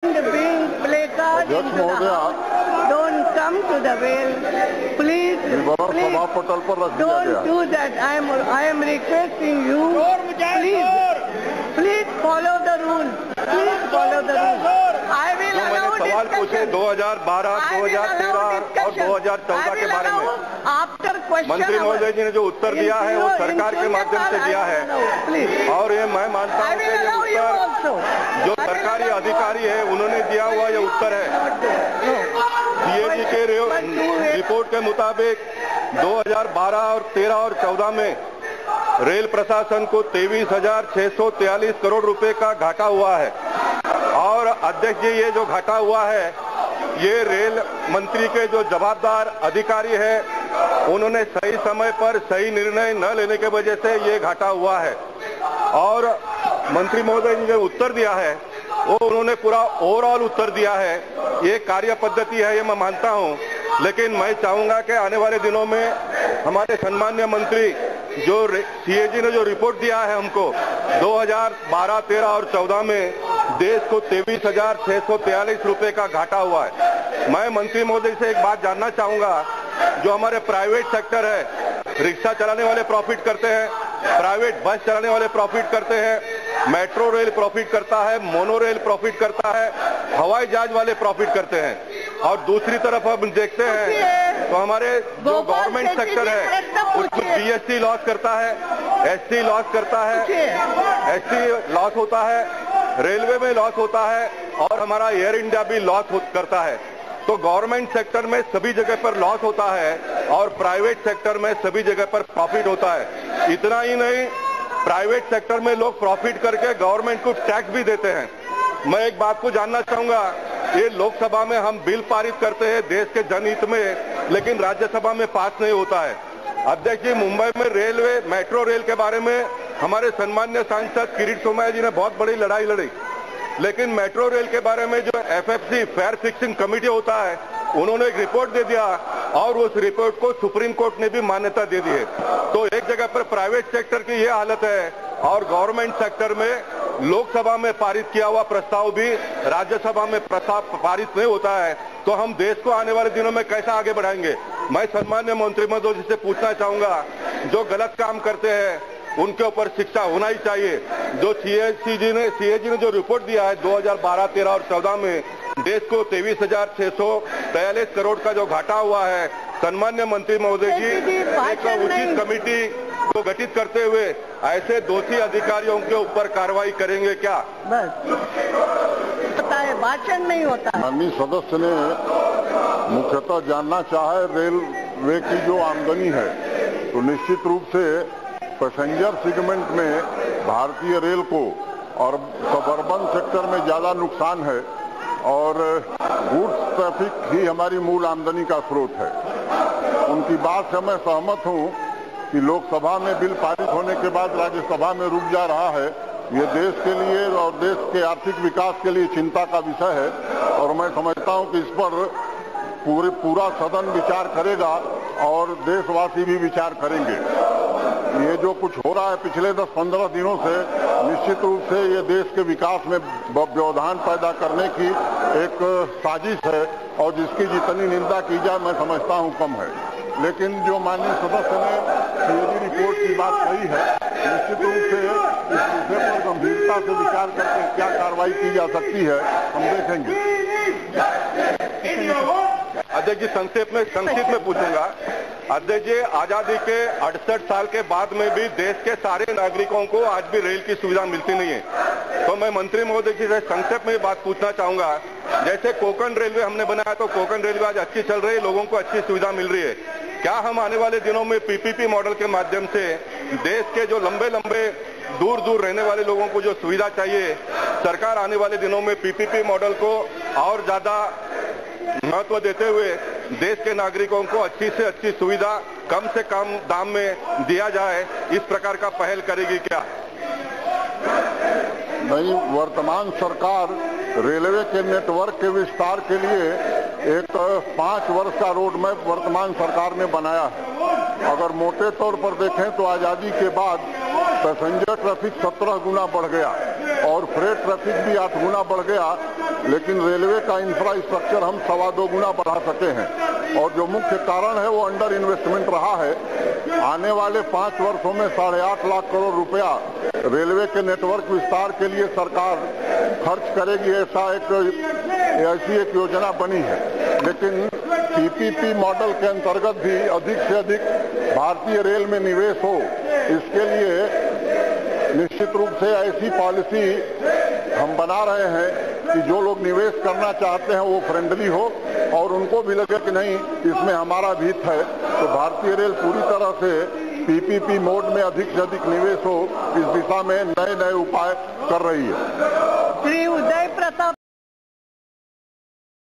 being placard into the house. Don't come to the well. Please don't do that. I am requesting you. Please follow the rules. Please follow the rules. I will allow सवाल पूछे 2012, 2013 और 2014 के बारे में मंत्री महोदय जी ने जो उत्तर दिया है वो सरकार के माध्यम से दिया है और ये मैं मानता हूँ कि ये उत्तर जो सरकारी अधिकारी है उन्होंने दिया हुआ ये उत्तर है। सीएजी के रिपोर्ट के मुताबिक 2012 और 13 और 14 में रेल प्रशासन को 23,643 करोड़ रुपए का घाटा हुआ है और अध्यक्ष जी ये जो घाटा हुआ है ये रेल मंत्री के जो जवाबदार अधिकारी है उन्होंने सही समय पर सही निर्णय न लेने की वजह से ये घाटा हुआ है और मंत्री महोदय जी ने उत्तर दिया है वो उन्होंने पूरा ओवरऑल उत्तर दिया है। ये कार्य पद्धति है ये मैं मानता हूं, लेकिन मैं चाहूंगा कि आने वाले दिनों में हमारे सम्मान्य मंत्री जो सीएजी ने जो रिपोर्ट दिया है हमको 2012, 13 और 14 में देश को 23,643 रुपए का घाटा हुआ है। मैं मंत्री महोदय से एक बात जानना चाहूंगा, जो हमारे प्राइवेट सेक्टर है, रिक्शा चलाने वाले प्रॉफिट करते हैं, प्राइवेट बस चलाने वाले प्रॉफिट करते हैं, मेट्रो रेल प्रॉफिट करता है, मोनो रेल प्रॉफिट करता है, हवाई जहाज वाले प्रॉफिट करते हैं और दूसरी तरफ हम देखते हैं तो हमारे जो गवर्नमेंट सेक्टर है उसमें बीएसटी लॉस करता है, एसटी लॉस करता है, एसटी लॉस होता है, रेलवे में लॉस होता है और हमारा एयर इंडिया भी लॉस करता है। तो गवर्नमेंट सेक्टर में सभी जगह पर लॉस होता है और प्राइवेट सेक्टर में सभी जगह पर प्रॉफिट होता है। इतना ही नहीं, प्राइवेट सेक्टर में लोग प्रॉफिट करके गवर्नमेंट को टैक्स भी देते हैं। मैं एक बात को जानना चाहूंगा, ये लोकसभा में हम बिल पारित करते हैं देश के जनहित में, लेकिन राज्यसभा में पास नहीं होता है। अध्यक्ष जी, मुंबई में रेलवे मेट्रो रेल के बारे में हमारे सम्मान्य सांसद किरीट सोमैया जी ने बहुत बड़ी लड़ाई लड़ी, लेकिन मेट्रो रेल के बारे में जो एफएफसी फेयर फिक्सिंग कमेटी होता है उन्होंने एक रिपोर्ट दे दिया और उस रिपोर्ट को सुप्रीम कोर्ट ने भी मान्यता दे दी है। तो एक जगह पर प्राइवेट सेक्टर की ये हालत है और गवर्नमेंट सेक्टर में लोकसभा में पारित किया हुआ प्रस्ताव भी राज्यसभा में पारित नहीं होता है। तो हम देश को आने वाले दिनों में कैसा आगे बढ़ाएंगे? मैं सम्मान्य मंत्री महोदय जी से पूछना चाहूंगा, जो गलत काम करते हैं उनके ऊपर शिक्षा होना ही चाहिए। जो सीएजी ने जो रिपोर्ट दिया है 2012, 13 और 14 में देश को 23,643 करोड़ का जो घाटा हुआ है, सम्मान्य मंत्री महोदय जी एक उचित कमेटी को गठित करते हुए ऐसे दोषी अधिकारियों के ऊपर कार्रवाई करेंगे क्या? बस भाषण नहीं होता। माननीय सदस्य ने मुख्यतः जानना चाहा है रेलवे की जो आमदनी है, तो निश्चित रूप से पैसेंजर सेगमेंट में भारतीय रेल को और सबअर्बन सेक्टर में ज्यादा नुकसान है और गुड्स ट्रैफिक ही हमारी मूल आमदनी का स्रोत है। उनकी बात से मैं सहमत हूं कि लोकसभा में बिल पारित होने के बाद राज्यसभा में रुक जा रहा है, ये देश के लिए और देश के आर्थिक विकास के लिए चिंता का विषय है और मैं समझता हूं कि इस पर पूरा सदन विचार करेगा और देशवासी भी विचार करेंगे। ये जो कुछ हो रहा है पिछले 10-15 दिनों से, निश्चित रूप से ये देश के विकास में व्यवधान पैदा करने की एक साजिश है और जिसकी जितनी निंदा की जाए मैं समझता हूं कम है। लेकिन जो माननीय सदस्य ने सीएजी रिपोर्ट की बात कही है, निश्चित रूप से इस विषय पर गंभीरता से विचार करके क्या कार्रवाई की जा सकती है हम देखेंगे। अध्यक्ष जी, संक्षिप्त में पूछूंगा। अध्यक्ष जी, आजादी के 68 साल के बाद में भी देश के सारे नागरिकों को आज भी रेल की सुविधा मिलती नहीं है। तो मैं मंत्री महोदय जी से संक्षेप में बात पूछना चाहूंगा, जैसे कोंकण रेलवे हमने बनाया तो कोंकण रेलवे आज अच्छी चल रही है, लोगों को अच्छी सुविधा मिल रही है। क्या हम आने वाले दिनों में पीपीपी मॉडल के माध्यम से देश के जो लंबे दूर रहने वाले लोगों को जो सुविधा चाहिए, सरकार आने वाले दिनों में पीपीपी मॉडल को और ज्यादा महत्व देते हुए देश के नागरिकों को अच्छी से अच्छी सुविधा कम से कम दाम में दिया जाए, इस प्रकार का पहल करेगी क्या? नहीं, वर्तमान सरकार रेलवे के नेटवर्क के विस्तार के लिए एक 5 वर्ष का रोड मैप वर्तमान सरकार ने बनाया है। अगर मोटे तौर पर देखें तो आजादी के बाद पैसेंजर ट्रैफिक 17 गुना बढ़ गया और फ्रेट ट्रैफिक भी 8 गुना बढ़ गया, लेकिन रेलवे का इंफ्रास्ट्रक्चर हम 2.25 गुना बढ़ा सके हैं। और जो मुख्य कारण है वो अंडर इन्वेस्टमेंट रहा है। आने वाले 5 वर्षों में 8.5 लाख करोड़ रुपया रेलवे के नेटवर्क विस्तार के लिए सरकार खर्च करेगी, ऐसी एक योजना बनी है। लेकिन पीपीपी मॉडल के अंतर्गत भी अधिक से अधिक भारतीय रेल में निवेश हो, इसके लिए निश्चित रूप से ऐसी पॉलिसी हम बना रहे हैं कि जो लोग निवेश करना चाहते हैं वो फ्रेंडली हो और उनको भी लगे कि नहीं इसमें हमारा भी हित है। तो भारतीय रेल पूरी तरह से पीपीपी मोड में अधिक से अधिक निवेश हो, इस दिशा में नए नए उपाय कर रही है। श्री उदय